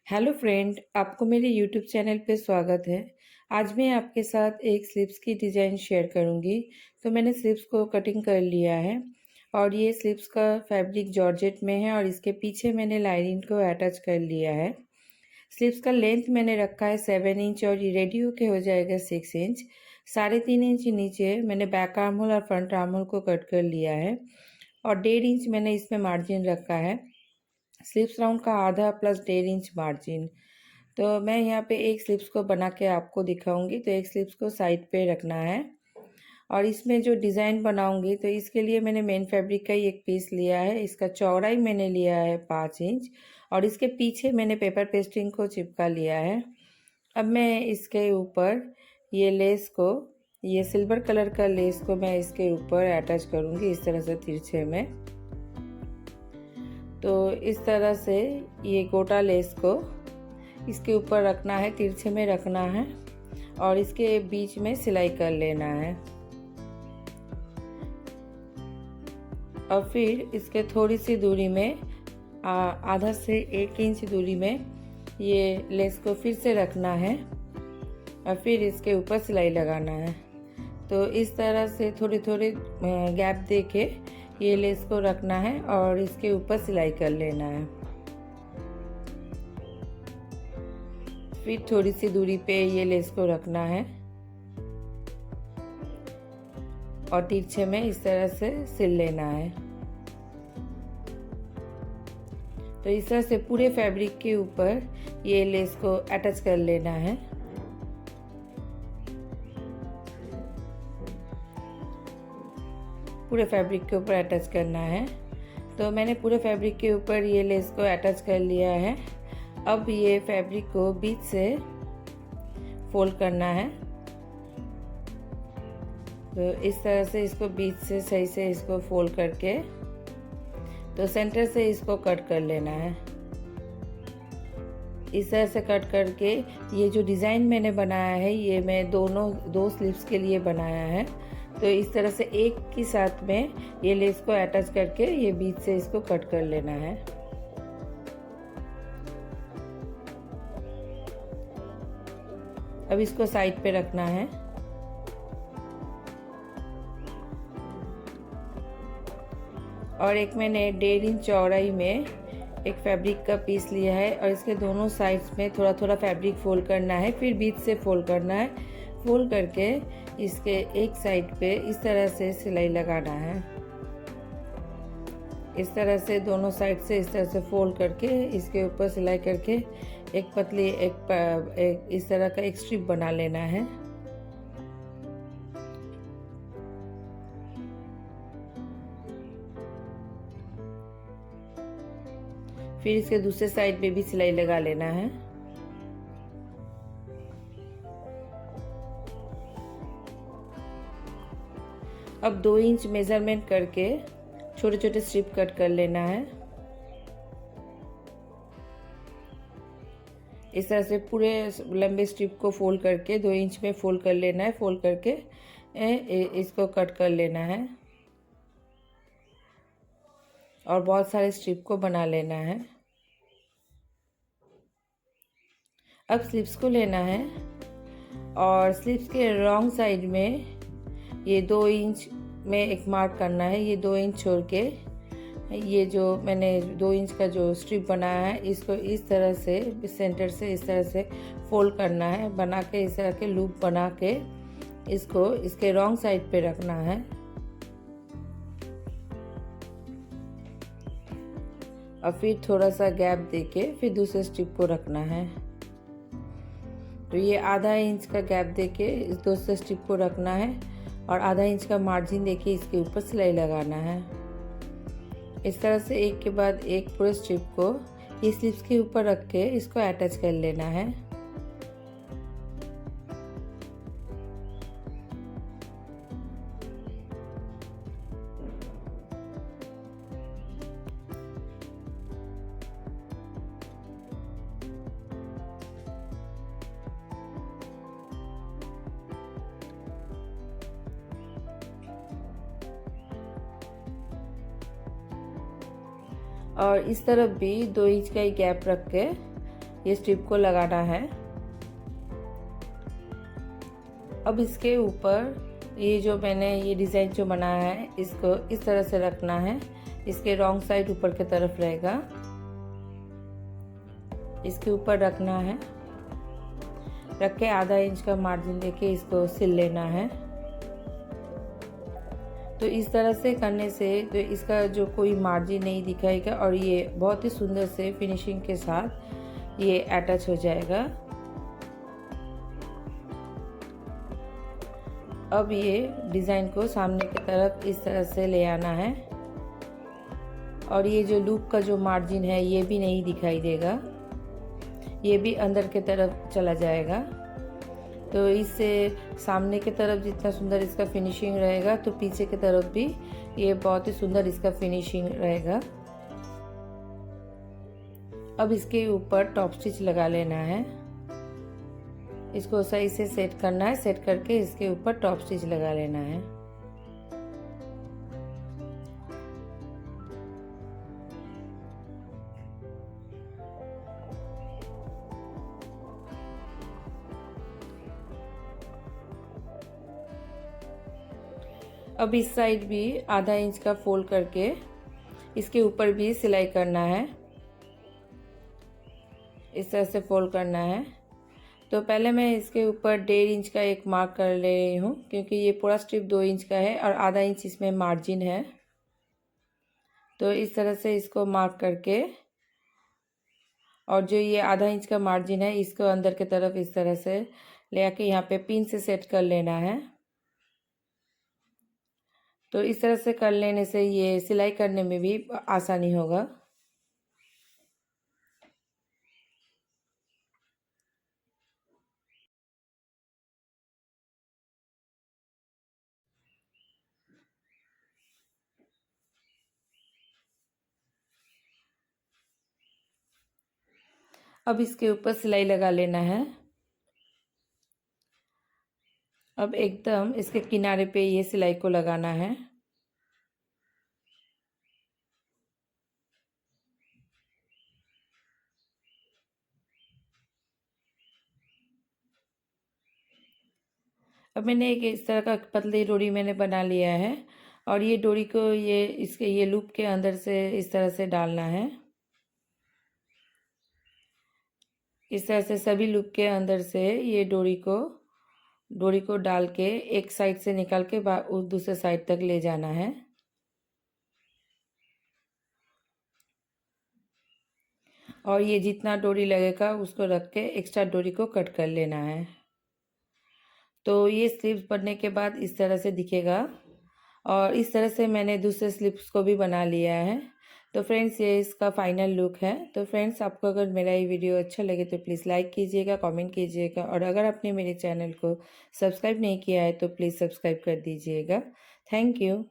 Hello friend, आपको मेरे YouTube channel पे स्वागत है। आज मैं आपके साथ एक स्लिप्स की डिज़ाइन शेयर करूंगी। तो मैंने स्लिप्स को कटिंग कर लिया है और ये स्लिप्स का फैब्रिक जॉर्जेट में है और इसके पीछे मैंने लाइनिंग को अटैच कर लिया है। स्लिप्स का लेंथ मैंने रखा है 7 इंच और ये रेडी होके हो जाएगा 6 इंच। 3.5 इंच नीचे मैंने बैक आर्म होल और फ्रंट आर्म होल को कट कर लिया है और 1.5 इंच मैंने इसमें मार्जिन रखा है। स्लिप्स राउंड का आधा प्लस 1.5 इंच मार्जिन। तो मैं यहाँ पे एक स्लिप्स को बना के आपको दिखाऊंगी। तो एक स्लिप्स को साइड पे रखना है और इसमें जो डिज़ाइन बनाऊंगी तो इसके लिए मैंने मेन फैब्रिक का ही एक पीस लिया है। इसका चौड़ाई मैंने लिया है 5 इंच और इसके पीछे मैंने पेपर पेस्टिंग को चिपका लिया है। अब मैं इसके ऊपर ये लेस को, ये सिल्वर कलर का लेस को मैं इसके ऊपर अटैच करूँगी इस तरह से तिरछे में। तो इस तरह से ये गोटा लेस को इसके ऊपर रखना है, तिरछे में रखना है और इसके बीच में सिलाई कर लेना है। और फिर इसके थोड़ी सी दूरी में आधा से 1 इंच दूरी में ये लेस को फिर से रखना है और फिर इसके ऊपर सिलाई लगाना है। तो इस तरह से थोड़ी थोड़ी गैप दे के ये लेस को रखना है और इसके ऊपर सिलाई कर लेना है। फिर थोड़ी सी दूरी पे ये लेस को रखना है और तिरछे में इस तरह से सिल लेना है। तो इस तरह से पूरे फैब्रिक के ऊपर ये लेस को अटैच कर लेना है। पूरे फैब्रिक के ऊपर अटैच करना है। तो मैंने पूरे फैब्रिक के ऊपर ये लेस को अटैच कर लिया है। अब ये फैब्रिक को बीच से फोल्ड करना है। तो इस तरह से इसको बीच से सही से इसको फोल्ड करके तो सेंटर से इसको कट कर लेना है। इस तरह से कट करके ये जो डिज़ाइन मैंने बनाया है ये मैं दो स्लीव्स के लिए बनाया है। तो इस तरह से एक ही साथ में ये लेस को अटैच करके ये बीच से इसको कट कर लेना है। अब इसको साइड पे रखना है। और एक मैंने 1.5 इंच चौड़ाई में एक फैब्रिक का पीस लिया है और इसके दोनों साइड्स में थोड़ा थोड़ा फैब्रिक फोल्ड करना है, फिर बीच से फोल्ड करना है। फोल्ड करके इसके एक साइड पे इस तरह से सिलाई लगाना है। इस तरह से दोनों साइड से इस तरह से फोल्ड करके इसके ऊपर सिलाई करके एक पतली एक इस तरह का एक स्ट्रिप बना लेना है। फिर इसके दूसरे साइड पे भी सिलाई लगा लेना है। अब 2 इंच मेजरमेंट करके छोटे छोटे स्ट्रिप कट कर लेना है। इस तरह से पूरे लंबे स्ट्रिप को फोल्ड करके 2 इंच में फोल्ड कर लेना है। फोल्ड करके इसको कट कर लेना है और बहुत सारे स्ट्रिप को बना लेना है। अब स्लीव्स को लेना है और स्लीव्स के रॉन्ग साइड में ये 2 इंच में एक मार्क करना है। ये 2 इंच छोड़ के ये जो मैंने 2 इंच का जो स्ट्रिप बनाया है इसको इस तरह से सेंटर से इस तरह से फोल्ड करना है। बना के इस तरह के लूप बना के इसको इसके रॉन्ग साइड पे रखना है। और फिर थोड़ा सा गैप देके फिर दूसरे स्ट्रिप को रखना है। तो ये आधा इंच का गैप देके इस दूसरे स्ट्रिप को रखना है और आधा इंच का मार्जिन देके इसके ऊपर सिलाई लगाना है। इस तरह से एक के बाद एक पूरे स्ट्रिप को ये स्लीव्स के ऊपर रख के इसको अटैच कर लेना है। और इस तरफ भी 2 इंच का ही गैप रख के ये स्ट्रिप को लगाना है। अब इसके ऊपर ये जो मैंने ये डिज़ाइन जो बनाया है इसको इस तरह से रखना है। इसके रॉन्ग साइड ऊपर की तरफ रहेगा, इसके ऊपर रखना है। रख के आधा इंच का मार्जिन लेके इसको सिल लेना है। तो इस तरह से करने से तो इसका जो कोई मार्जिन नहीं दिखाएगा और ये बहुत ही सुंदर से फिनिशिंग के साथ ये अटैच हो जाएगा। अब ये डिज़ाइन को सामने की तरफ इस तरह से ले आना है और ये जो लूप का जो मार्जिन है ये भी नहीं दिखाई देगा, ये भी अंदर की तरफ चला जाएगा। तो इससे सामने की तरफ जितना सुंदर इसका फिनिशिंग रहेगा तो पीछे की तरफ भी ये बहुत ही सुंदर इसका फिनिशिंग रहेगा। अब इसके ऊपर टॉप स्टिच लगा लेना है। इसको सही से सेट करना है, सेट करके इसके ऊपर टॉप स्टिच लगा लेना है। अब इस साइड भी आधा इंच का फोल्ड करके इसके ऊपर भी सिलाई करना है। इस तरह से फोल्ड करना है। तो पहले मैं इसके ऊपर 1.5 इंच का एक मार्क कर ले रही हूँ क्योंकि ये पूरा स्ट्रिप 2 इंच का है और आधा इंच इसमें मार्जिन है। तो इस तरह से इसको मार्क करके और जो ये आधा इंच का मार्जिन है इसको अंदर की तरफ इस तरह से ले आके यहाँ पे पिन से सेट कर लेना है। तो इस तरह से कर लेने से ये सिलाई करने में भी आसानी होगा। अब इसके ऊपर सिलाई लगा लेना है। अब एकदम इसके किनारे पे ये सिलाई को लगाना है। अब मैंने एक इस तरह का पतली डोरी मैंने बना लिया है और ये डोरी को ये इसके ये लूप के अंदर से इस तरह से डालना है। इस तरह से सभी लूप के अंदर से ये डोरी को डाल के एक साइड से निकाल के उस दूसरे साइड तक ले जाना है। और ये जितना डोरी लगेगा उसको रख के एक्स्ट्रा डोरी को कट कर लेना है। तो ये स्लीव्स बनने के बाद इस तरह से दिखेगा और इस तरह से मैंने दूसरे स्लीव्स को भी बना लिया है। तो फ्रेंड्स ये इसका फाइनल लुक है। तो फ्रेंड्स आपको अगर मेरा ये वीडियो अच्छा लगे तो प्लीज़ लाइक कीजिएगा, कमेंट कीजिएगा और अगर आपने मेरे चैनल को सब्सक्राइब नहीं किया है तो प्लीज़ सब्सक्राइब कर दीजिएगा। Thank you.